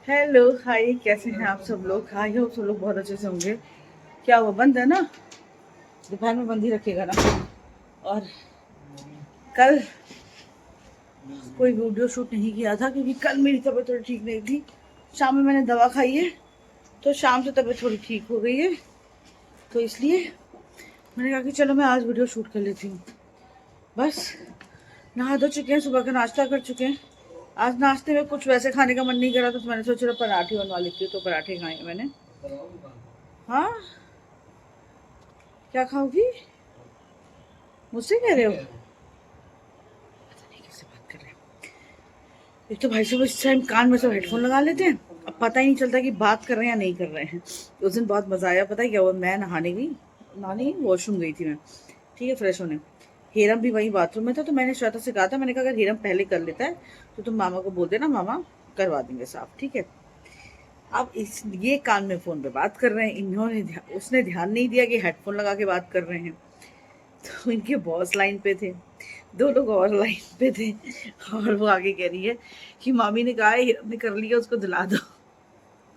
Hello hi, कैसे हैं आप सब लोग। आई होप सब लोग बहुत अच्छे से होंगे। क्या वो बंद है ना, दोपहर में बंद ही रखेगा ना। और कल कोई वीडियो शूट नहीं किया था क्योंकि कल मेरी तबीयत थोड़ी ठीक नहीं थी। शाम में मैंने दवा खाई है तो शाम से तबीयत थोड़ी ठीक हो गई है, तो इसलिए मैंने कहा कि चलो मैं आज वीडियो शूट कर लेती हूँ। बस नहा धो चुके हैं, सुबह का नाश्ता कर चुके हैं। आज नाश्ते में कुछ वैसे खाने का मन नहीं करा तो मैंने सोचा पराठे बनवा लेती हूँ, तो पराठे खाए मैंने। हाँ, क्या खाओगी? मुझसे कह रहे हो? पता नहीं कैसे बात कर रहे हैं। एक तो भाई साहब इस टाइम कान में सब हेडफोन लगा लेते हैं, अब पता ही नहीं चलता कि बात कर रहे हैं या नहीं कर रहे हैं। उस दिन बहुत मजा आया, पता है क्या हुआ, मैं नहाने वॉशरूम गई थी मैं, ठीक है, फ्रेश होने। हेरम भी वहीं बाथरूम में था, तो मैंने श्वेता से कहा था, मैंने कहा अगर हेरम पहले कर लेता है तो तुम मामा को बोल देना, मामा करवा देंगे साफ, ठीक है। अब इस ये कान में फोन पे बात कर रहे हैं, उसने ध्यान नहीं दिया कि हेडफोन लगा के बात कर रहे हैं। तो इनके बॉस लाइन पे थे, दो लोग और लाइन पे थे, और वो आगे कह रही है कि मामी ने कहा है हमने कर लिया, उसको दिला दो।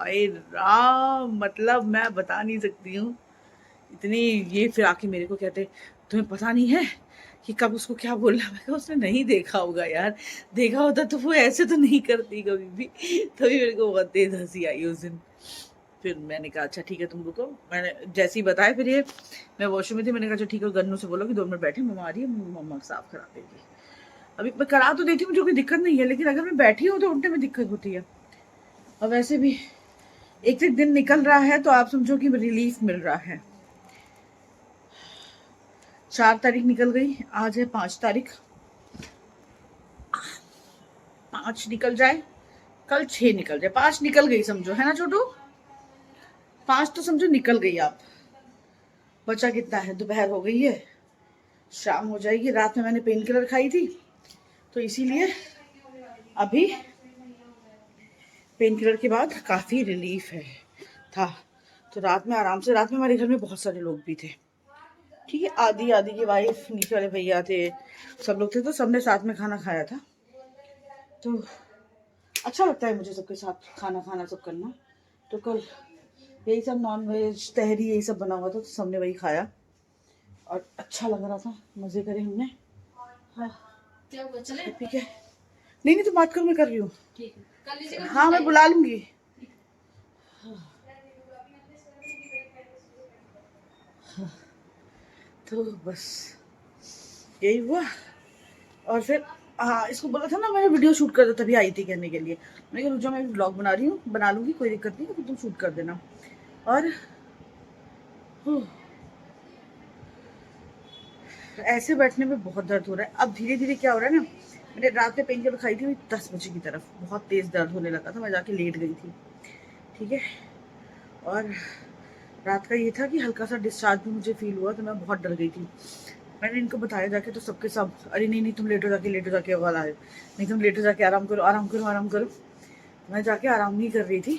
अरे राम, मतलब मैं बता नहीं सकती हूँ इतनी। ये फिर आके मेरे को कहते तुम्हें पता नहीं है कि कब उसको क्या बोलना। मैं कहा उसने नहीं देखा होगा यार, देखा होता तो वो ऐसे तो नहीं करती कभी भी। तभी मेरे को बहुत तेज हंसी आई उस दिन। फिर मैंने कहा अच्छा ठीक है तुम रुको, मैंने जैसे ही बताया, फिर ये मैं वॉशरूम में थी, मैंने कहा अच्छा ठीक है, गन्नू से बोलो कि 2 मिनट बैठे, मम्मा आ रही है, मम्मा साफ करा देगी। अभी मैं करा तो देती हूँ, मुझे कोई दिक्कत नहीं है, लेकिन अगर मैं बैठी हूँ तो उठने में दिक्कत होती है। और वैसे भी एक एक दिन निकल रहा है तो आप समझो कि रिलीफ मिल रहा है। 4 तारीख निकल गई, आज है 5 तारीख। 5 निकल जाए, कल 6 निकल जाए, 5 निकल गई समझो, है ना छोटू? 5 तो समझो निकल गई आप। बचा कितना है, दोपहर हो गई है, शाम हो जाएगी। रात में मैंने पेन किलर खाई थी तो इसीलिए अभी पेन किलर के बाद काफ़ी रिलीफ है था। तो रात में आराम से, रात में हमारे घर में बहुत सारे लोग भी थे, ठीक है, आदि आदि की वाइफ, नीचे वाले भैया थे, सब लोग थे, तो सबने साथ में खाना खाया था। तो अच्छा लगता है मुझे सबके साथ खाना खाना, सब करना। तो कल यही सब नॉन वेज तहरी यही सब बना हुआ था, तो सबने वही खाया और अच्छा लग रहा था, मज़े करे हमने। हाँ, क्या हुआ, चले ठीक है। नहीं नहीं, तो बात कर, मैं कर रही हूँ, ठीक है, कर लीजिएगा। हाँ मैं बुला लूंगी। तो बस यही हुआ। और फिर हाँ, इसको बोला था ना मैंने वीडियो शूट कर दो, तभी आई थी कहने के लिए। मैंने कहा रुक जाओ, मैं ब्लॉग बना रही हूँ, बना लूंगी, कोई दिक्कत नहीं है, तो तुम शूट कर देना। और ऐसे बैठने में बहुत दर्द हो रहा है। अब धीरे धीरे क्या हो रहा है ना, मैंने रात में पेन किलर खाई थी 10 बजे की तरफ, बहुत तेज दर्द होने लगा था, मैं जाके लेट गई थी, ठीक है। और रात का ये था कि हल्का सा डिस्चार्ज भी मुझे फील हुआ, तो मैं बहुत डर गई थी। मैंने इनको बताया जाके, तो सबके सब अरे नहीं नहीं तुम लेटो जाके वाला है, नहीं तुम लेटो जाके आराम करो आराम करो आराम करो। मैं जाके आराम नहीं कर रही थी।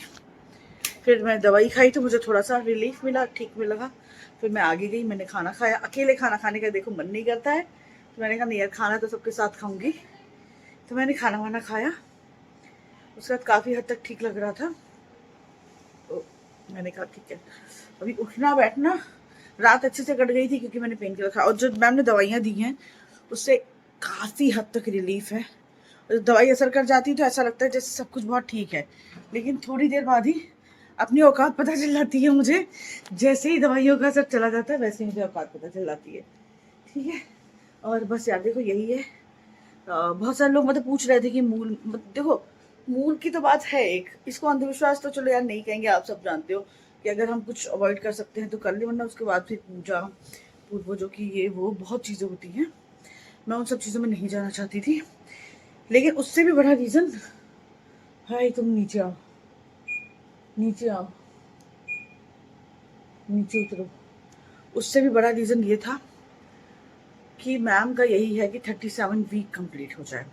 फिर मैं दवाई खाई तो मुझे थोड़ा सा रिलीफ मिला, ठीक में लगा। फिर मैं आगे गई, मैंने खाना खाया। अकेले खाना खाने का देखो मन नहीं करता है, तो मैंने कहा नहीं यार, खाना तो सबके साथ खाऊंगी। तो मैंने खाना वाना खाया, उसके बाद काफ़ी हद तक ठीक लग रहा था। तो मैंने कहा ठीक है, अभी उठना बैठना। रात अच्छे से कट गई थी क्योंकि मैंने पेन किलर खाया, और जो मैम ने दवाइयाँ दी हैं उससे काफ़ी हद तक रिलीफ है। दवाई असर कर जाती है तो ऐसा लगता है जैसे सब कुछ बहुत ठीक है, लेकिन थोड़ी देर बाद ही अपनी औकात पता चल जाती है मुझे। जैसे ही दवाइयों का असर चला जाता है वैसे ही मुझे औकात पता चल जाती है, ठीक है। और बस यार देखो यही है। बहुत सारे लोग मतलब पूछ रहे थे कि मूल देखो, मूल की तो बात है एक, इसको अंधविश्वास तो चलो यार नहीं कहेंगे, आप सब जानते हो कि अगर हम कुछ अवॉइड कर सकते हैं तो कर ले, वरना उसके बाद फिर पूजा पूर्वजों की ये वो बहुत चीज़ें होती हैं। मैं उन सब चीज़ों में नहीं जाना चाहती थी, लेकिन उससे भी बड़ा रीज़न है, तुम नीचे आओ, नीचे आओ, नीचे उतरो। उससे भी बड़ा रीज़न ये था कि मैम का यही है कि 37 वीक कंप्लीट हो जाए।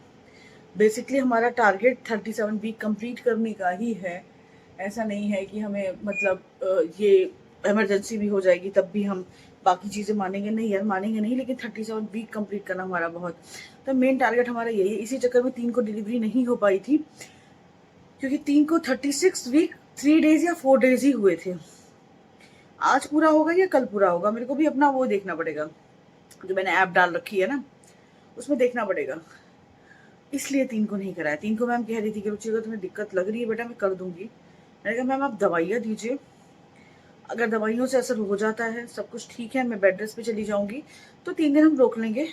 बेसिकली हमारा टारगेट 37 वीक कंप्लीट करने का ही है। ऐसा नहीं है कि हमें मतलब ये इमरजेंसी भी हो जाएगी तब भी हम बाकी चीज़ें मानेंगे, नहीं यार मानेंगे नहीं, लेकिन 37 वीक कंप्लीट करना हमारा बहुत, तो मेन टारगेट हमारा यही है। इसी चक्कर में 3 को डिलीवरी नहीं हो पाई थी, क्योंकि 3 को 36 वीक 3 डेज या 4 डेज ही हुए थे। आज पूरा होगा या कल पूरा होगा, मेरे को भी अपना वो देखना पड़ेगा, जो मैंने ऐप डाल रखी है ना उसमें देखना पड़ेगा। इसलिए 3 को नहीं कराया। 3 को मैम कह रही थी कि रुचि को तुम्हें दिक्कत लग रही है बेटा, मैं कर दूंगी। मैंने कहा मैम आप दवाइयाँ दीजिए, अगर दवाइयों से असर हो जाता है, सब कुछ ठीक है, मैं बेड रेस्ट पे चली जाऊंगी तो 3 दिन हम रोक लेंगे,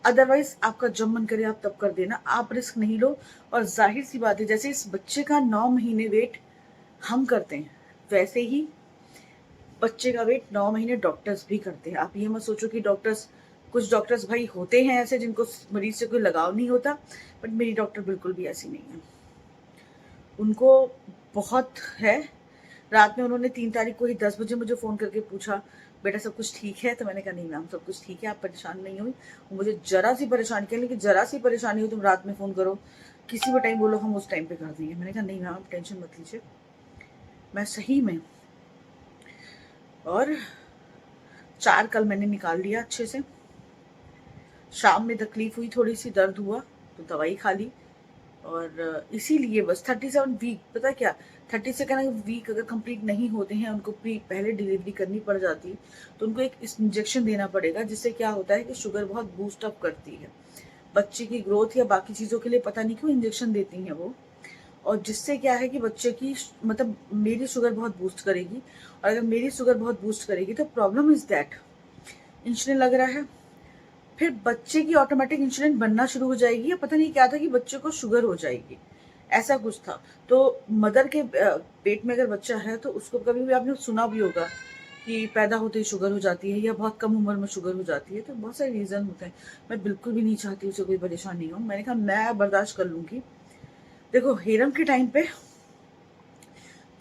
अदरवाइज आपका जब मन करे आप तब कर देना, आप रिस्क नहीं लो। और जाहिर सी बात है, जैसे इस बच्चे का 9 महीने वेट हम करते हैं, वैसे ही बच्चे का वेट 9 महीने डॉक्टर्स भी करते हैं। आप ये मत सोचो कि डॉक्टर्स, कुछ डॉक्टर्स भाई होते हैं ऐसे जिनको मरीज से कोई लगाव नहीं होता, बट मेरी डॉक्टर बिल्कुल भी ऐसी नहीं है, उनको बहुत है। रात में उन्होंने 3 तारीख को ही 10 बजे मुझे फ़ोन करके पूछा बेटा सब कुछ ठीक है, तो मैंने कहा नहीं मैम सब कुछ ठीक है, आप परेशान नहीं हुई। मुझे जरा सी परेशानी कह लेकिन जरा सी परेशानी हो तुम रात में फ़ोन करो, किसी भी टाइम बोलो, हम उस टाइम पे कर देंगे। मैंने कहा नहीं मैम आप टेंशन मत लीजिए, मैं सही में। और 4 कल मैंने निकाल लिया अच्छे से। शाम में तकलीफ हुई, थोड़ी सी दर्द हुआ तो दवाई खा ली, और इसीलिए बस 37 वीक, पता क्या 37 वीक अगर कंप्लीट नहीं होते हैं, उनको पहले डिलीवरी करनी पड़ जाती, तो उनको एक इंजेक्शन देना पड़ेगा, जिससे क्या होता है कि शुगर बहुत बूस्ट अप करती है बच्चे की ग्रोथ या बाकी चीज़ों के लिए, पता नहीं क्यों इंजेक्शन देती हैं वो, और जिससे क्या है कि बच्चे की मतलब मेरी शुगर बहुत बूस्ट करेगी, और अगर मेरी शुगर बहुत बूस्ट करेगी तो प्रॉब्लम इज दैट इंसुलिन लग रहा है, फिर बच्चे की ऑटोमेटिक इंसुलिन बनना शुरू हो जाएगी, या पता नहीं क्या था कि बच्चे को शुगर हो जाएगी, ऐसा कुछ था। तो मदर के पेट में अगर बच्चा है तो उसको कभी भी आपने सुना भी होगा कि पैदा होते ही शुगर हो जाती है या बहुत कम उम्र में शुगर हो जाती है, तो बहुत सारे रीज़न होते हैं। मैं बिल्कुल भी नहीं चाहती उसे कोई परेशानी हो, मैंने कहा मैं बर्दाश्त कर लूँगी। देखो हेरम के टाइम पे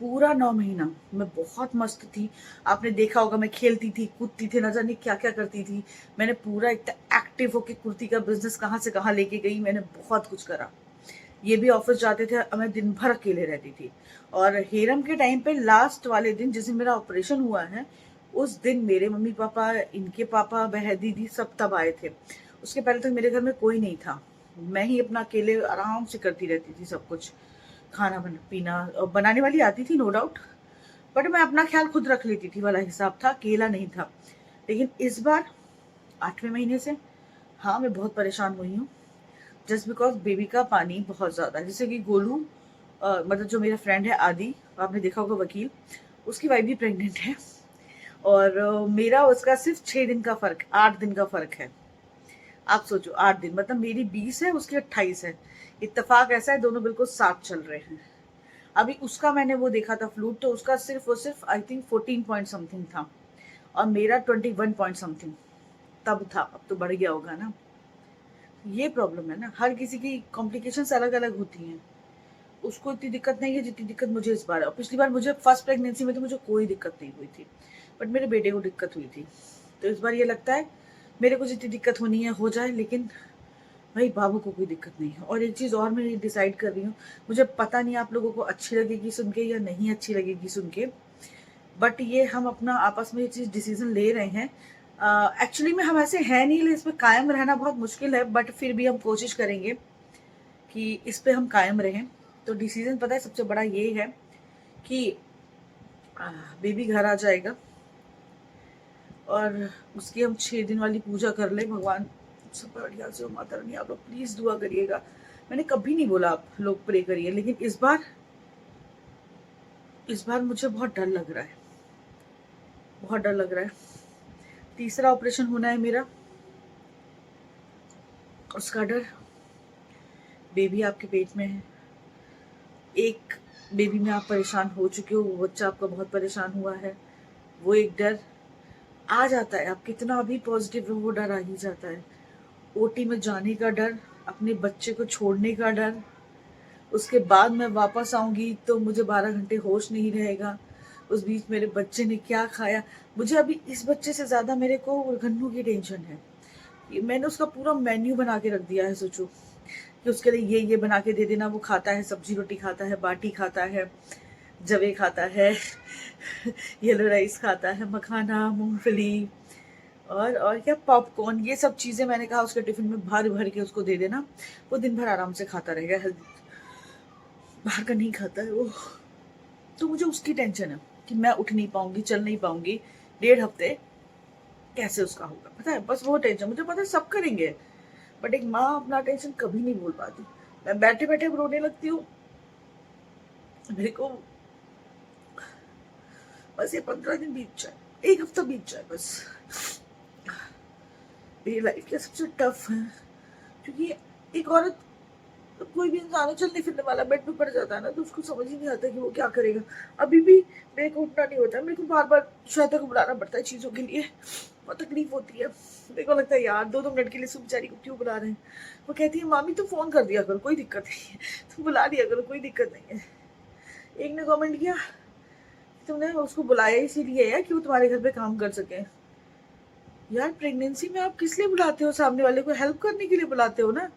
पूरा 9 महीना मैं बहुत मस्त थी, आपने देखा होगा मैं खेलती थी, कूदती थी, न जाने क्या क्या करती थी। मैंने पूरा इतना एक्टिव होकर कुर्ती का बिजनेस कहाँ से कहाँ लेके गई, मैंने बहुत कुछ करा। ये भी ऑफिस जाते थे, मैं दिन भर अकेले रहती थी। और हेरम के टाइम पे लास्ट वाले दिन जिस दिन मेरा ऑपरेशन हुआ है, उस दिन मेरे मम्मी पापा, इनके पापा, बहन, दीदी सब तब आए थे। उसके पहले तक मेरे घर में कोई नहीं था, मैं ही अपना अकेले आराम से करती रहती थी सब कुछ, खाना पीना, और बनाने वाली आती थी नो डाउट, बट मैं अपना ख्याल खुद रख लेती थी वाला हिसाब था, अकेला नहीं था। लेकिन इस बार 8वें महीने से हाँ मैं बहुत परेशान हुई हूँ, जस्ट बिकॉज बेबी का पानी बहुत ज़्यादा है। जैसे कि गोलू मतलब जो मेरा फ्रेंड है आदि, आपने देखा होगा वकील, उसकी वाइफ भी प्रेग्नेंट है, और मेरा उसका सिर्फ 6 दिन का फ़र्क, 8 दिन का फ़र्क है। आप सोचो 8 दिन, मतलब मेरी 20 है उसकी 28 है, इत्तेफाक ऐसा है दोनों बिल्कुल साथ चल रहे हैं। अभी उसका मैंने वो देखा था फ्लूट, तो उसका सिर्फ और सिर्फ आई थिंक 14 पॉइंट समथिंग था, और मेरा 21 पॉइंट समथिंग तब था, अब तो बढ़ गया होगा ना। ये प्रॉब्लम है ना, हर किसी की कॉम्प्लिकेशंस अलग अलग होती हैं, उसको इतनी दिक्कत नहीं है जितनी दिक्कत मुझे इस बार है। और पिछली बार मुझे फर्स्ट प्रेगनेंसी में तो मुझे कोई दिक्कत नहीं हुई थी, बट मेरे बेटे को दिक्कत हुई थी। तो इस बार ये लगता है मेरे को जितनी दिक्कत होनी है हो जाए, लेकिन भाई बाबू को कोई दिक्कत नहीं है। और एक चीज़ और मैं डिसाइड कर रही हूँ, मुझे पता नहीं आप लोगों को अच्छी लगेगी सुन के या नहीं अच्छी लगेगी सुन के, बट ये हम अपना आपस में ये चीज़ डिसीजन ले रहे हैं। एक्चुअली में हम ऐसे हैं नहीं, इस पर कायम रहना बहुत मुश्किल है, बट फिर भी हम कोशिश करेंगे कि इस पे हम कायम रहें। तो डिसीजन पता है सबसे बड़ा ये है कि बेबी घर आ जाएगा और उसकी हम 6 दिन वाली पूजा कर ले, भगवान सब बढ़िया से हो। माता रानी आप लोग प्लीज दुआ करिएगा, मैंने कभी नहीं बोला आप लोग प्रे करिए, लेकिन इस बार मुझे बहुत डर लग रहा है, बहुत डर लग रहा है। तीसरा ऑपरेशन होना है मेरा, उसका डर, बेबी आपके पेट में है, एक बेबी में आप परेशान हो चुके हो, वो बच्चा आपका बहुत परेशान हुआ है, वो एक डर आ जाता है। आप कितना भी पॉजिटिव रहो वो डर आ ही जाता है। ओटी में जाने का डर, अपने बच्चे को छोड़ने का डर, उसके बाद मैं वापस आऊंगी तो मुझे 12 घंटे होश नहीं रहेगा, उस बीच मेरे बच्चे ने क्या खाया। मुझे अभी इस बच्चे से ज़्यादा मेरे को गन्नू की टेंशन है। मैंने उसका पूरा मेन्यू बना के रख दिया है, सोचो कि उसके लिए ये बना के दे देना, वो खाता है, सब्जी रोटी खाता है, बाटी खाता है, जवे खाता है येलो राइस खाता है, मखाना, मूंगफली, और क्या पॉपकॉर्न, ये सब चीज़ें मैंने कहा उसके टिफिन में भर भर के उसको दे देना, वो दिन भर आराम से खाता रहेगा हेल्दी। बाहर का नहीं खाता है वो, तो मुझे उसकी टेंशन है कि मैं उठ नहीं पाऊंगी, चल नहीं पाऊंगी 1.5 हफ्ते, कैसे उसका होगा, पता है, बस वो टेंशन। मुझे पता है सब करेंगे, बट एक माँ अपना टेंशन कभी नहीं भूल पाती। मैं बैठे बैठे रोने लगती हूँ। मेरे को बस ये 15 दिन बीत जाए, 1 हफ्ता बीत जाए बस, मेरी लाइफ के सबसे टफ है। क्योंकि एक औरत, कोई भी इंसान चलने फिरने वाला बेड पे पड़ जाता है ना, तो उसको समझ ही नहीं आता कि वो क्या करेगा। अभी भी मेरे को उठना नहीं होता है, मेरे को बार बार श्वेता को बुलाना पड़ता है चीज़ों के लिए, बहुत तकलीफ होती है। मेरे को लगता है यार 2-2 मिनट के लिए सुबह बेचारी को क्यों बुला रहे हैं। वो कहती है मामी तुम फोन कर दिया करो, कोई दिक्कत नहीं है, तुम बुला दिया करो, कोई दिक्कत नहीं है। एक ने कमेंट किया तुमने उसको बुलाया इसीलिए है कि वो तुम्हारे घर पे काम कर सके। यार प्रेगनेंसी में आप किस लिए बुलाते हो? सामने वाले को हेल्प करने के लिए बुलाते हो ना,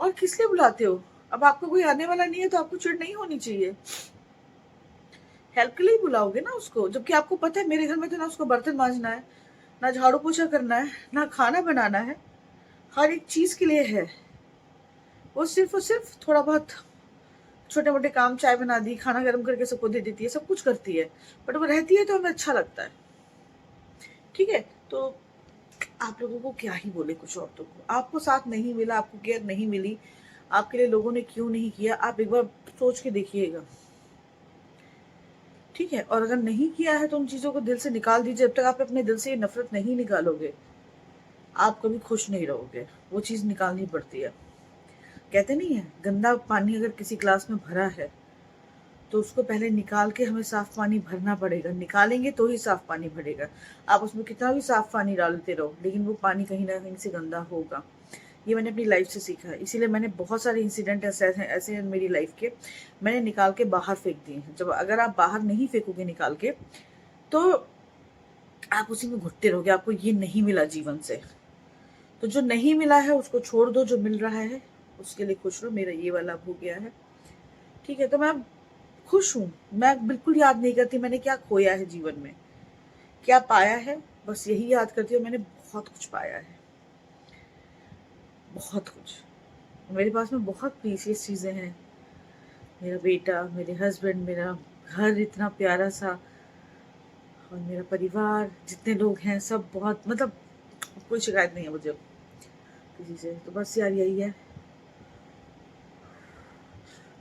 और किस लिए बुलाते हो? अब आपको कोई आने वाला नहीं है तो आपको चिढ़ नहीं होनी चाहिए, हेल्प के लिए ही बुलाओगे ना उसको। जबकि आपको पता है मेरे घर में तो ना उसको बर्तन मांजना है, ना झाड़ू पोछा करना है, ना खाना बनाना है, हर एक चीज के लिए है। वो सिर्फ और सिर्फ थोड़ा बहुत छोटे मोटे काम, चाय बना दी, खाना गर्म करके सबको दे देती है, सब कुछ करती है, बट वो रहती है तो हमें अच्छा लगता है। ठीक है, तो आप लोगों को क्या ही बोले कुछ औरतों को, आपको साथ नहीं मिला, आपको केयर नहीं मिली, आपके लिए लोगों ने क्यों नहीं किया, आप एक बार सोच के देखिएगा। ठीक है, और अगर नहीं किया है तो उन चीजों को दिल से निकाल दीजिए। जब तक आप अपने दिल से ये नफरत नहीं निकालोगे, आप कभी खुश नहीं रहोगे। वो चीज निकालनी पड़ती है। कहते नहीं है, गंदा पानी अगर किसी ग्लास में भरा है तो उसको पहले निकाल के हमें साफ पानी भरना पड़ेगा, निकालेंगे तो ही साफ पानी भरेगा। आप उसमें कितना भी साफ पानी डालते रहो, लेकिन वो पानी कहीं ना कहीं से गंदा होगा। ये मैंने अपनी लाइफ से सीखा है, इसीलिए मैंने बहुत सारे इंसिडेंट ऐसे हैं मेरी लाइफ के, मैंने निकाल के बाहर फेंक दिए हैं। जब अगर आप बाहर नहीं फेंकोगे निकाल के, तो आप उसी में घुटते रहोगे, आपको ये नहीं मिला जीवन से। तो जो नहीं मिला है उसको छोड़ दो, जो मिल रहा है उसके लिए खुश रहो। मेरा ये वाला हो गया है। ठीक है, तो मैं खुश हूँ। मैं बिल्कुल याद नहीं करती मैंने क्या खोया है जीवन में, क्या पाया है, बस यही याद करती हूँ। मैंने बहुत कुछ पाया है, बहुत कुछ। मेरे पास में बहुत प्रीसियस चीजें हैं, मेरा बेटा, मेरे हस्बैंड, मेरा घर इतना प्यारा सा, और मेरा परिवार, जितने लोग हैं सब बहुत, मतलब कोई शिकायत नहीं है मुझे किसी से। तो बस यार यही है।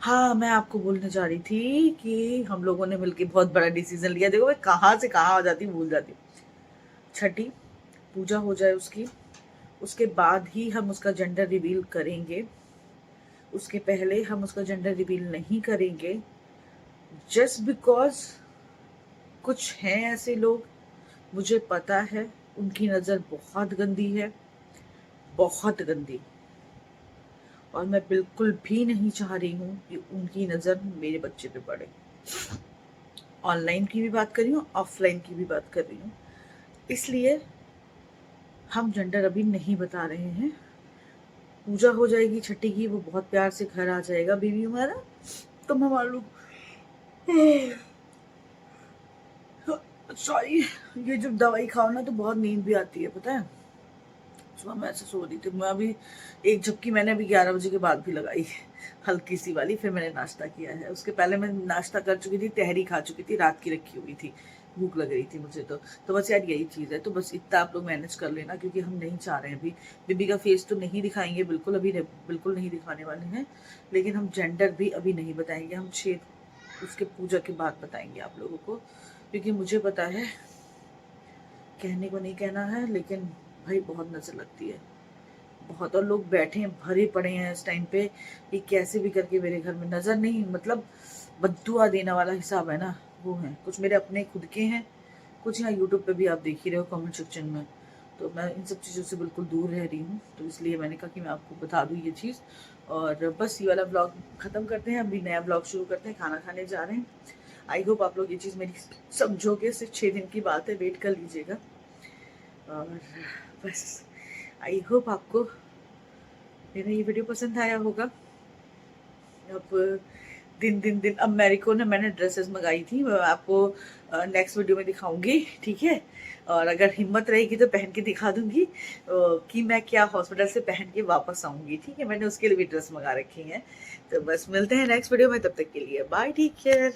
हाँ, मैं आपको बोलने जा रही थी कि हम लोगों ने मिलके बहुत बड़ा डिसीजन लिया। देखो मैं कहाँ से कहाँ आ जाती हूँ, भूल जाती हूँ। छठी पूजा हो जाए उसकी, उसके बाद ही हम उसका जेंडर रिवील करेंगे। उसके पहले हम उसका जेंडर रिवील नहीं करेंगे, जस्ट बिकॉज कुछ हैं ऐसे लोग, मुझे पता है उनकी नज़र बहुत गंदी है, बहुत गंदी। और मैं बिल्कुल भी नहीं चाह रही हूँ कि उनकी नज़र मेरे बच्चे पे पड़े। ऑनलाइन की भी बात कर रही हूँ, ऑफलाइन की भी बात कर रही हूँ। इसलिए हम जेंडर अभी नहीं बता रहे हैं। पूजा हो जाएगी छठी की, वो बहुत प्यार से घर आ जाएगा बेबी हमारा, तो हमारा लोग, सॉरी, ये जब दवाई खाओ ना तो बहुत नींद भी आती है, पता है। सुबह मैं ऐसे सो रही थी, मैं अभी एक झपकी मैंने अभी 11 बजे के बाद भी लगाई है, हल्की सी वाली। फिर मैंने नाश्ता किया है, उसके पहले मैं नाश्ता कर चुकी थी, तहरी खा चुकी थी, रात की रखी हुई थी, भूख लग रही थी मुझे। तो बस यार यही चीज़ है। तो बस इतना आप लोग मैनेज कर लेना, क्योंकि हम नहीं चाह रहे हैं अभी बेबी का फेस तो नहीं दिखाएंगे बिल्कुल, अभी बिल्कुल नहीं दिखाने वाले हैं। लेकिन हम जेंडर भी अभी नहीं बताएंगे, हम 6 उसके पूजा के बाद बताएंगे आप लोगों को। क्योंकि मुझे पता है, कहने को नहीं कहना है, लेकिन भाई बहुत नजर लगती है, बहुत। और लोग बैठे हैं, भरे पड़े हैं इस टाइम पे कि कैसे भी करके मेरे घर में नजर नहीं, मतलब बद्दुआ देने वाला हिसाब है ना, वो है। कुछ मेरे अपने खुद के हैं, कुछ यहाँ यूट्यूब पे भी आप देख ही रहे हो कमेंट सेक्शन में। तो मैं इन सब चीज़ों से बिल्कुल दूर रह रही हूँ, तो इसलिए मैंने कहा कि मैं आपको बता दूँ ये चीज़। और बस ये वाला ब्लॉग ख़त्म करते हैं, अभी नया ब्लॉग शुरू करते हैं, खाना खाने जा रहे हैं। आई होप आप लोग ये चीज़ मेरी समझोगे, सिर्फ 6 दिन की बात है, वेट कर लीजिएगा। और बस आई होप आपको मेरा ये वीडियो पसंद आया होगा। अब दिन दिन दिन अब मेरे को ना मैंने ड्रेसेस मंगाई थी, मैं आपको नेक्स्ट वीडियो में दिखाऊंगी, ठीक है। और अगर हिम्मत रहेगी तो पहन के दिखा दूंगी कि मैं क्या हॉस्पिटल से पहन के वापस आऊंगी, ठीक है। मैंने उसके लिए भी ड्रेस मंगा रखी है। तो बस मिलते हैं नेक्स्ट वीडियो में, तब तक के लिए बाय, टेक केयर।